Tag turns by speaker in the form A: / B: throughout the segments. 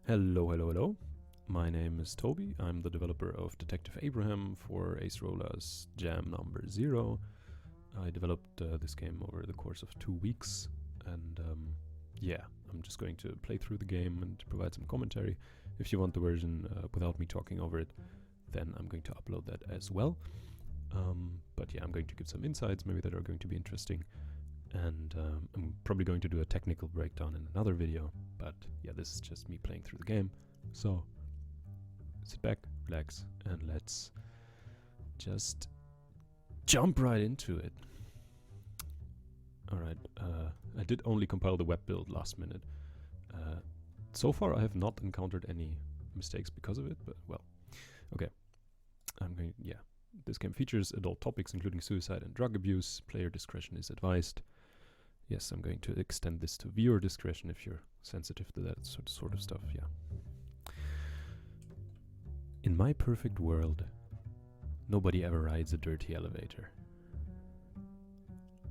A: Hello, hello, hello. My name is Toby. I'm the developer of Detective Abraham for Ace Rolla's Jam number 0. I developed this game over the course of 2 weeks, and yeah, I'm just going to play through the game and provide some commentary. If you want the version without me talking over it, then I'm going to upload that as well. But yeah, I'm going to give some insights maybe that are going to be interesting, and I'm probably going to do a technical breakdown in another video, but yeah, this is just me playing through the game. So sit back, relax, and let's just jump right into it. Alright, I did only compile the web build last minute. So far I have not encountered any mistakes because of it, but well, okay. This game features adult topics including suicide and drug abuse. Player discretion is advised. Yes, I'm going to extend this to viewer discretion if you're sensitive to that sort of stuff, yeah. In my perfect world, nobody ever rides a dirty elevator.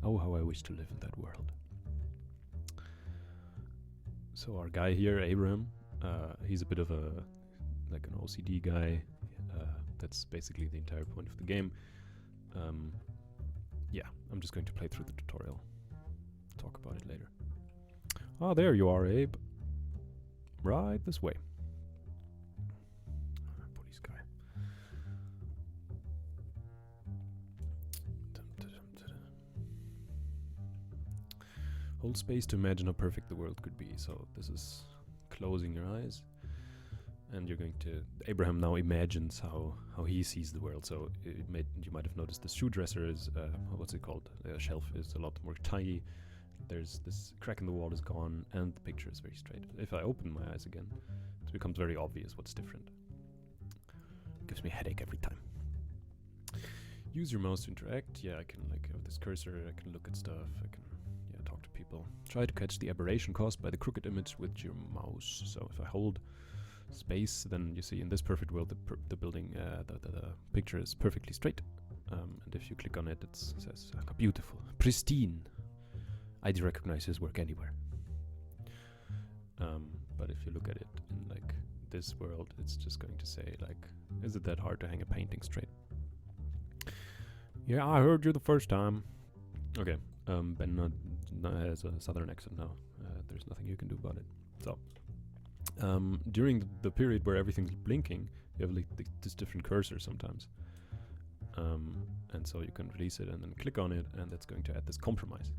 A: Oh, how I wish to live in that world. So our guy here, Abraham, he's a bit of an OCD guy. That's basically the entire point of the game. Yeah, I'm just going to play through the tutorial. Talk about it later. Ah, there you are, Abe. Right this way. Police guy. Hold space to imagine how perfect the world could be. So this is closing your eyes, and you're going to... Abraham now imagines how he sees the world. So you might have noticed the shoe dresser is... what's it called? The shelf is a lot more tiny. There's this crack in the wall is gone, and the picture is very straight. If I open my eyes again, it becomes very obvious what's different. It gives me a headache every time. Use your mouse to interact. Yeah, I can have this cursor, I can look at stuff, I can talk to people. Try to catch the aberration caused by the crooked image with your mouse. So if I hold space, then you see in this perfect world the building, the picture is perfectly straight. And if you click on it, it says beautiful, pristine. I'd recognize his work anywhere. But if you look at it in this world, it's just going to say is it that hard to hang a painting straight? Yeah, I heard you the first time. Okay, Ben has a southern accent now. There's nothing you can do about it. So, during the period where everything's blinking, you have this different cursor sometimes. And so you can release it and then click on it, and that's going to add this compromise.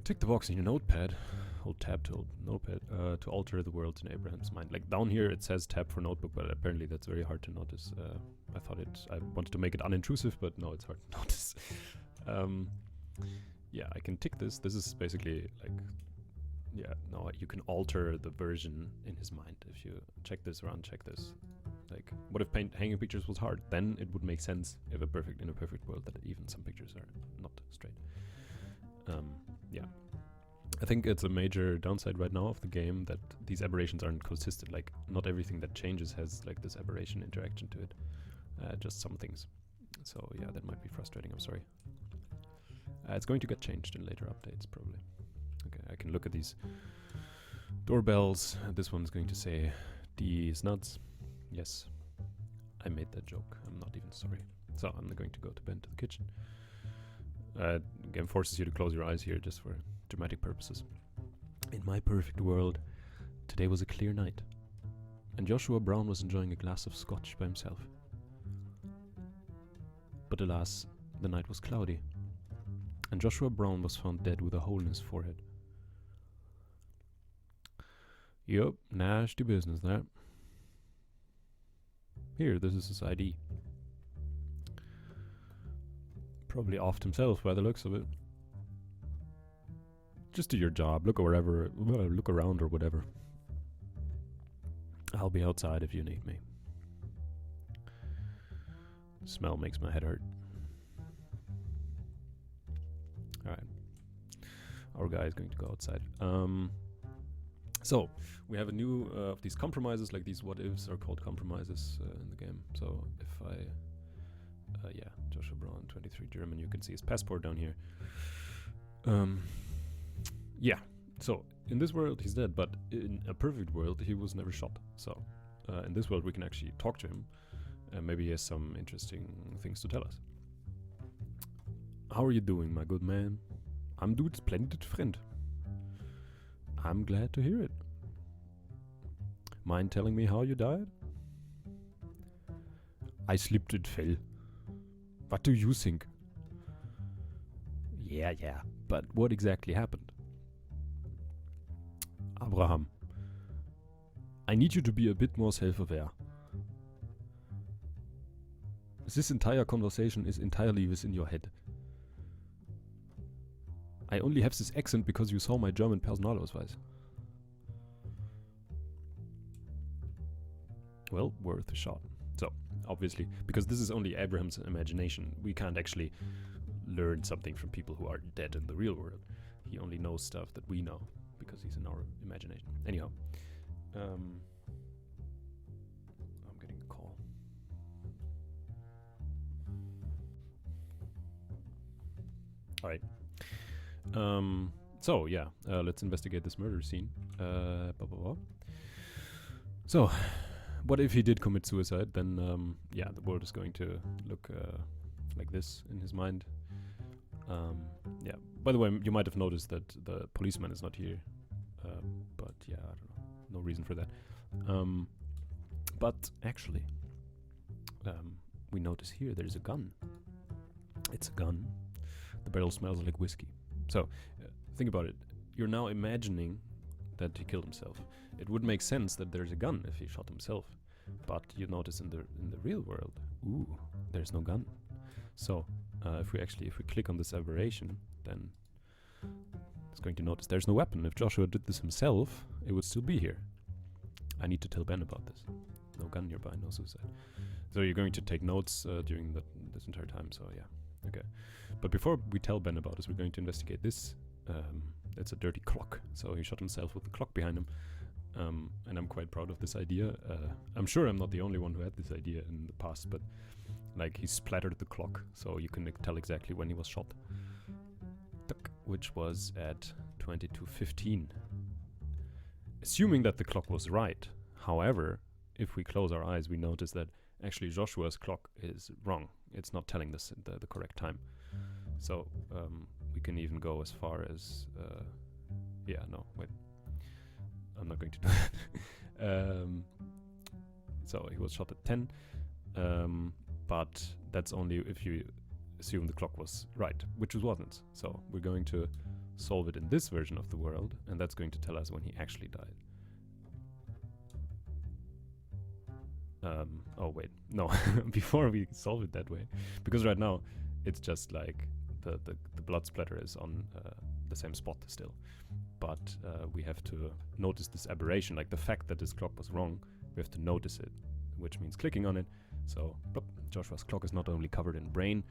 A: Tick the box in your notepad, hold tab to hold notepad, to alter the worlds in Abraham's mind. Down here it says tab for notebook, but apparently that's very hard to notice. I wanted to make it unintrusive, but no, it's hard to notice. Yeah, I can tick this. This is basically now you can alter the version in his mind. If you check this around, check this. What if hanging pictures was hard? Then it would make sense in a perfect world that even some pictures are not straight. Yeah, I think it's a major downside right now of the game that these aberrations aren't consistent. Not everything that changes has this aberration interaction to it. Just some things. So yeah, that might be frustrating. I'm sorry. It's going to get changed in later updates, probably. Okay, I can look at these doorbells. This one's going to say, D is nuts. Yes, I made that joke. I'm not even sorry. So I'm going to go to bed to the kitchen. Again, forces you to close your eyes here just for dramatic purposes. In my perfect world, today was a clear night, and Joshua Brown was enjoying a glass of scotch by himself. But alas, the night was cloudy, and Joshua Brown was found dead with a hole in his forehead. Yup, nasty business that. Here, this is his ID. Probably offed himself by the looks of it. Just do your job, look around or whatever. I'll be outside if you need me. The smell makes my head hurt. Alright. Our guy is going to go outside. So, we have a new of these compromises, these what-ifs are called compromises in the game. So, if I... yeah, Joshua Brown, 23, German, you can see his passport down here. Yeah, So, in this world, he's dead, but in a perfect world, he was never shot. So, in this world, we can actually talk to him, and maybe he has some interesting things to tell us. How are you doing, my good man? I'm doing splendid, friend. I'm glad to hear it. Mind telling me how you died? I slipped and fell. What do you think? Yeah, but what exactly happened? Abraham, I need you to be a bit more self-aware. This entire conversation is entirely within your head. I only have this accent because you saw my German Personalausweis. Well, worth a shot. So, obviously, because this is only Abraham's imagination, we can't actually learn something from people who are dead in the real world. He only knows stuff that we know, because he's in our imagination. Anyhow. I'm getting a call. Alright. So, yeah, let's investigate this murder scene. So, what if he did commit suicide? Then, yeah, the world is going to look like this in his mind. Yeah, by the way, you might have noticed that the policeman is not here. But, yeah, I don't know. No reason for that. But, actually, we notice here there's a gun. It's a gun. The barrel smells like whiskey. So, think about it. You're now imagining that he killed himself. It would make sense that there's a gun if he shot himself. But you notice in the real world, ooh, there's no gun. So, if we click on this aberration, then it's going to notice there's no weapon. If Joshua did this himself, it would still be here. I need to tell Ben about this. No gun nearby, no suicide. So you're going to take notes during this entire time, so yeah. Okay. But before we tell Ben about this, we're going to investigate this. It's a dirty clock. So he shot himself with the clock behind him. And I'm quite proud of this idea. I'm sure I'm not the only one who had this idea in the past, but like he splattered the clock, so you can tell exactly when he was shot. Which was at 22:15. Assuming that the clock was right. However, if we close our eyes, we notice that actually Joshua's clock is wrong. It's not telling us the correct time. So we can even go as far as... yeah, no, wait. I'm not going to do that. So he was shot at 10. But that's only if you assume the clock was right, which it wasn't. So we're going to solve it in this version of the world, and that's going to tell us when he actually died. Oh wait, no, before we solve it that way, because right now it's just like the blood splatter is on the same spot still, but we have to notice this aberration, like the fact that this clock was wrong, we have to notice it, which means clicking on it. So, Joshua's clock is not only covered in brain,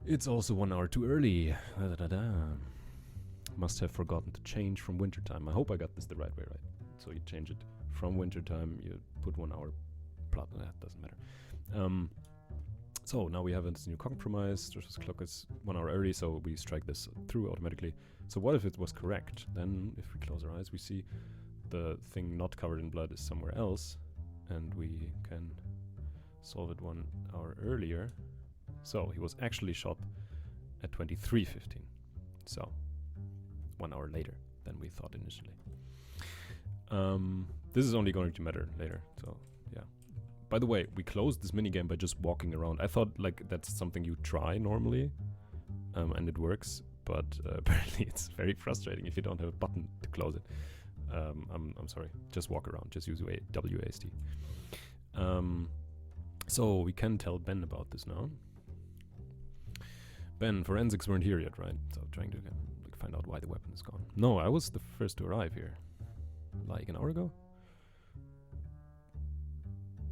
A: it's also 1 hour too early. Must have forgotten to change from wintertime. I hope I got this the right way, right? So you change it from wintertime, you put 1 hour plot, that doesn't matter. So now we have this new compromise. Joshua's clock is 1 hour early, so we strike this through automatically. So what if it was correct? Then if we close our eyes, we see the thing not covered in blood is somewhere else, and we can solve it 1 hour earlier. So he was actually shot at 23:15. So 1 hour later than we thought initially. This is only going to matter later, so yeah. By the way, we closed this minigame by just walking around. I thought like that's something you try normally, and it works, but apparently it's very frustrating if you don't have a button to close it. I'm sorry, just walk around, just use WASD. So we can tell Ben about this now. Ben, forensics weren't here yet, right? So trying to find out why the weapon is gone. No, I was the first to arrive here. Like an hour ago?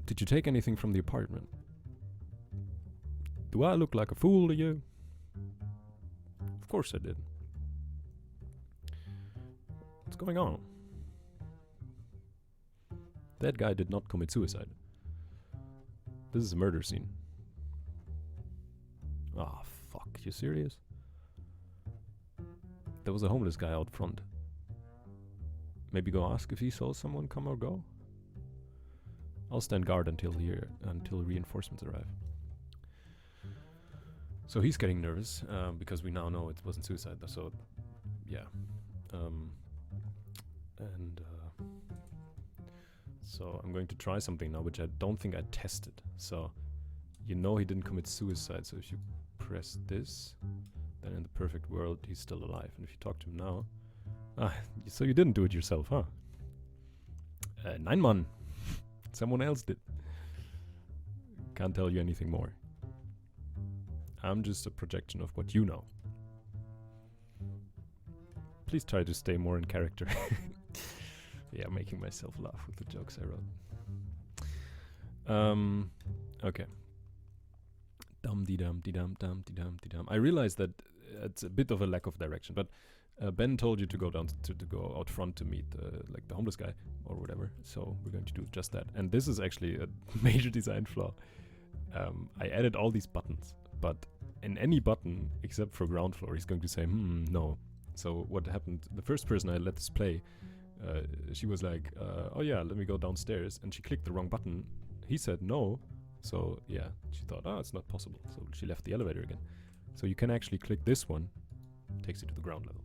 A: Did you take anything from the apartment? Do I look like a fool to you? Of course I did. What's going on? That guy did not commit suicide. This is a murder scene. Ah, fuck. You serious? There was a homeless guy out front. Maybe go ask if he saw someone come or go. I'll stand guard until reinforcements arrive. So he's getting nervous because we now know it wasn't suicide. So, yeah. So I'm going to try something now, which I don't think I tested. So, he didn't commit suicide. So if you press this, then in the perfect world, he's still alive. And if you talk to him now... so you didn't do it yourself, huh? 9 man. Someone else did. Can't tell you anything more. I'm just a projection of what you know. Please try to stay more in character. Yeah, making myself laugh with the jokes I wrote. Okay. Dum-de-dum-de-dum-dum-de-dum-de-dum. I realize that it's a bit of a lack of direction, but Ben told you to go down to go out front to meet the homeless guy or whatever. So we're going to do just that. And this is actually a major design flaw. I added all these buttons, but in any button except for ground floor, he's going to say, no. So what happened? The first person I let this play, she was like, oh yeah, let me go downstairs, and she clicked the wrong button. He said no. So yeah, she thought, it's not possible. So she left the elevator again. So you can actually click this one, takes you to the ground level.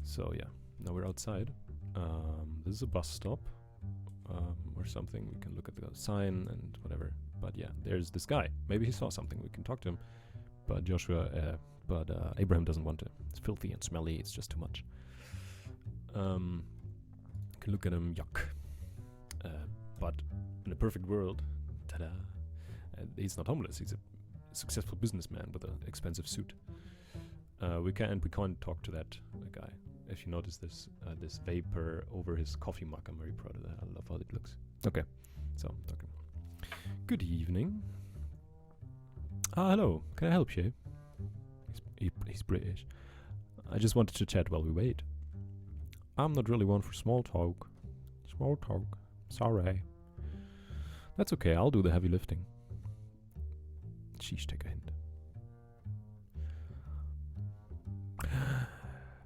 A: So yeah, now we're outside. This is a bus stop or something. We can look at the sign and whatever. But yeah, there's this guy. Maybe he saw something. We can talk to him. But Abraham doesn't want to. It's filthy and smelly. It's just too much. Can look at him. Yuck. But in a perfect world, ta-da! He's not homeless. He's a successful businessman with an expensive suit. We can't talk to that guy. If you notice this vapor over his coffee mug, I'm very proud of that. I love how it looks. Okay, so talking. Good evening. Hello. Can I help you? He's British. I just wanted to chat while we wait. I'm not really one for small talk. Small talk. Sorry. That's okay. I'll do the heavy lifting. Sheesh, take a hint.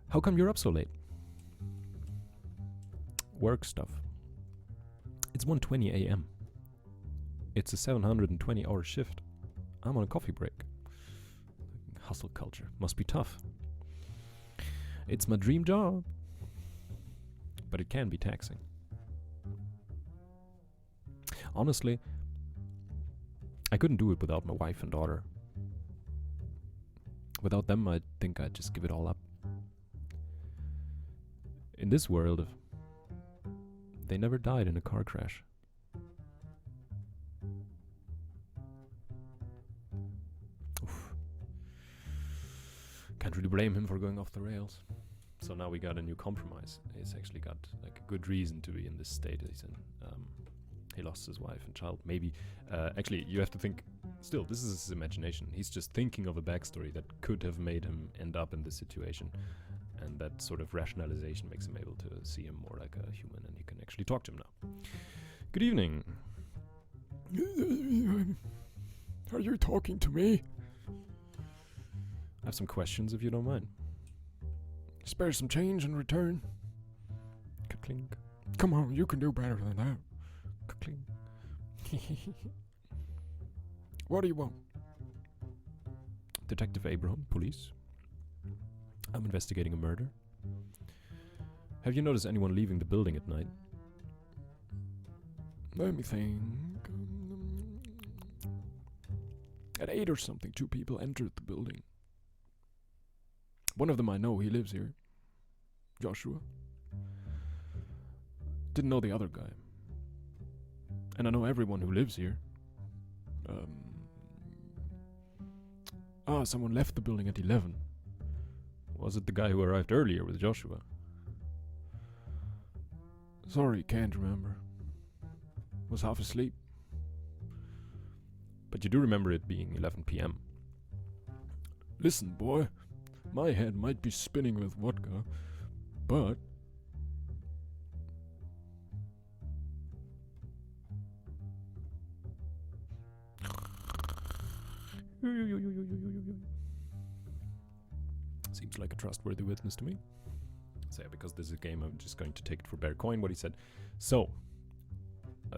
A: How come you're up so late? Work stuff. It's 1:20 a.m. It's a 720-hour shift. I'm on a coffee break. Hustle culture. Must be tough. It's my dream job. But it can be taxing. Honestly, I couldn't do it without my wife and daughter. Without them, I think I'd just give it all up. In this world, they never died in a car crash. Oof. Can't really blame him for going off the rails. So now we got a new compromise. He's actually got like a good reason to be in this state he's in. He lost his wife and child. Maybe, actually, you have to think. Still, this is his imagination. He's just thinking of a backstory that could have made him end up in this situation. And that sort of rationalization makes him able to see him more like a human, and you can actually talk to him now. Good evening.
B: Are you talking to me?
A: I have some questions, if you don't mind.
B: Spare some change in return.
A: Ka-clink.
B: Come on, you can do better than that.
A: Ka-clink.
B: What do you want?
A: Detective Abraham, police. I'm investigating a murder. Have you noticed anyone leaving the building at night?
B: Let me think. At 8 or something, 2 people entered the building. One of them I know, he lives here. Joshua. Didn't know the other guy. And I know everyone who lives here. Someone left the building at 11.
A: Was it the guy who arrived earlier with Joshua?
B: Sorry, can't remember. Was half asleep.
A: But you do remember it being 11 p.m.
B: Listen, boy. My head might be spinning with vodka, but...
A: Seems like a trustworthy witness to me. So yeah, because this is a game, I'm just going to take it for bare coin what he said. So,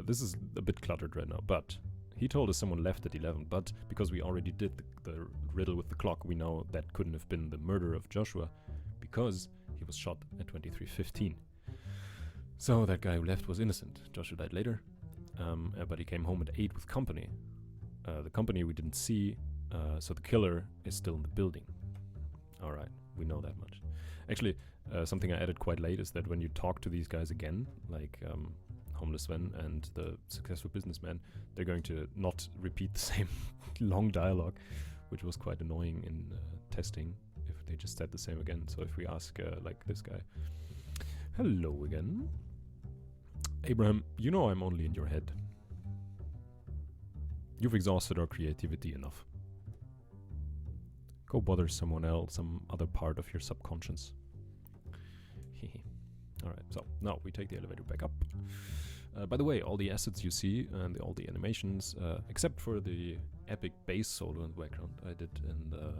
A: this is a bit cluttered right now, but he told us someone left at 11, but because we already did the riddle with the clock, we know that couldn't have been the murder of Joshua, because he was shot at 23:15. So that guy who left was innocent. Joshua died later, but he came home at 8 with company. The company we didn't see, so the killer is still in the building. Alright, we know that much. Actually, something I added quite late is that when you talk to these guys again, like Homeless Sven and the successful businessman, they're going to not repeat the same long dialogue, which was quite annoying in testing if they just said the same again. So if we ask like this guy, hello again. Abraham, you know I'm only in your head. You've exhausted our creativity enough. Go bother someone else, some other part of your subconscious. Alright, so now we take the elevator back up. By the way, all the assets you see and all the animations, except for the epic bass solo in the background I did in the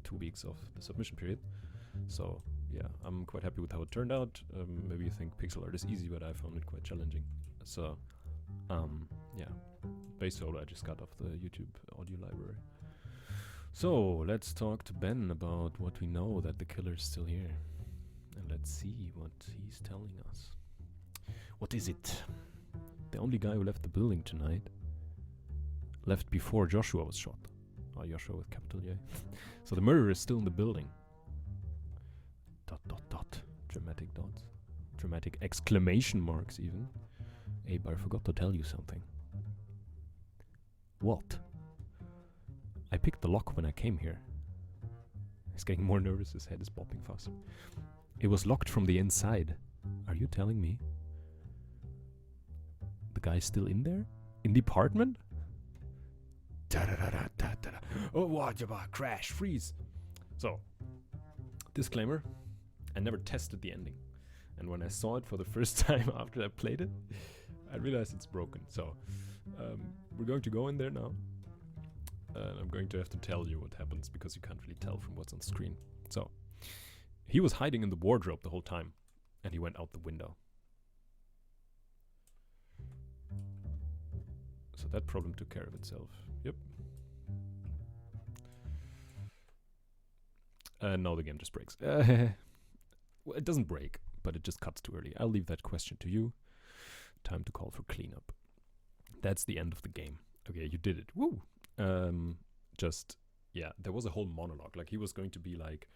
A: 2 weeks of the submission period. So yeah, I'm quite happy with how it turned out. Maybe you think pixel art is easy, but I found it quite challenging. So yeah, bass solo I just got off the YouTube audio library. So let's talk to Ben about what we know, that the killer's still here. And let's see what he's telling us. What is it? The only guy who left the building tonight left before Joshua was shot. Oh, Joshua with capital J. So the murderer is still in the building. ... Dramatic dots. Dramatic exclamation marks even. Abe, I forgot to tell you something. What? I picked the lock when I came here. He's getting more nervous, his head is popping faster. It was locked from the inside. Are you telling me? The guy's still in there? In the apartment? Oh, what about crash, freeze. So, disclaimer, I never tested the ending. And when I saw it for the first time after I played it, I realized it's broken. So, we're going to go in there now. And I'm going to have to tell you what happens because you can't really tell from what's on the screen. So, he was hiding in the wardrobe the whole time. And he went out the window. So that problem took care of itself. Yep. Now the game just breaks. Well, it doesn't break, but it just cuts too early. I'll leave that question to you. Time to call for cleanup. That's the end of the game. Okay, you did it. Woo! Yeah, there was a whole monologue. Like, he was going to be like,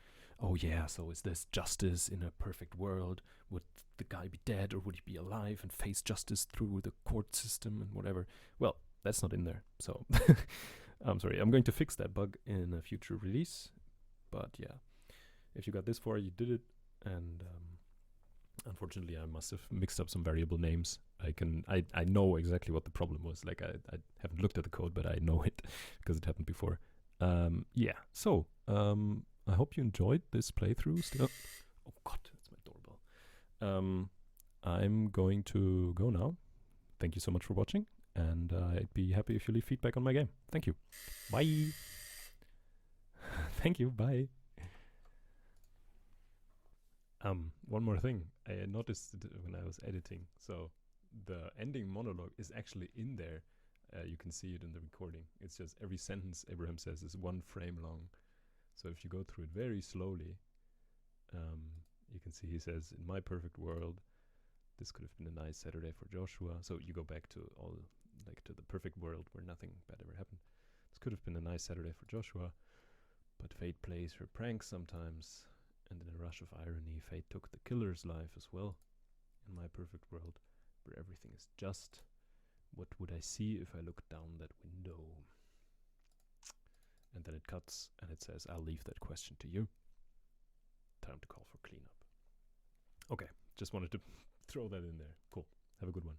A: oh yeah, so is this justice in a perfect world? Would the guy be dead or would he be alive and face justice through the court system and whatever? Well, that's not in there, so I'm sorry. I'm going to fix that bug in a future release. But yeah, if you got this far, you did it. And unfortunately, I must have mixed up some variable names. I know exactly what the problem was. Like, I haven't looked at the code, but I know it because it happened before. Yeah, so I hope you enjoyed this playthrough still. Oh god, that's my doorbell. I'm going to go now. Thank you so much for watching, and I'd be happy if you leave feedback on my game. Thank you. Bye. Thank you, bye. One more thing. I noticed it when I was editing. So the ending monologue is actually in there. You can see it in the recording. It's just every sentence Abraham says is 1 frame long. So if you go through it very slowly, you can see he says, in my perfect world, this could have been a nice Saturday for Joshua. So you go back to to the perfect world where nothing bad ever happened. This could have been a nice Saturday for Joshua, but fate plays her pranks sometimes. And in a rush of irony, fate took the killer's life as well. In my perfect world, where everything is just, what would I see if I looked down that window? And then it cuts, and it says, I'll leave that question to you. Time to call for cleanup. Okay, just wanted to throw that in there. Cool. Have a good one.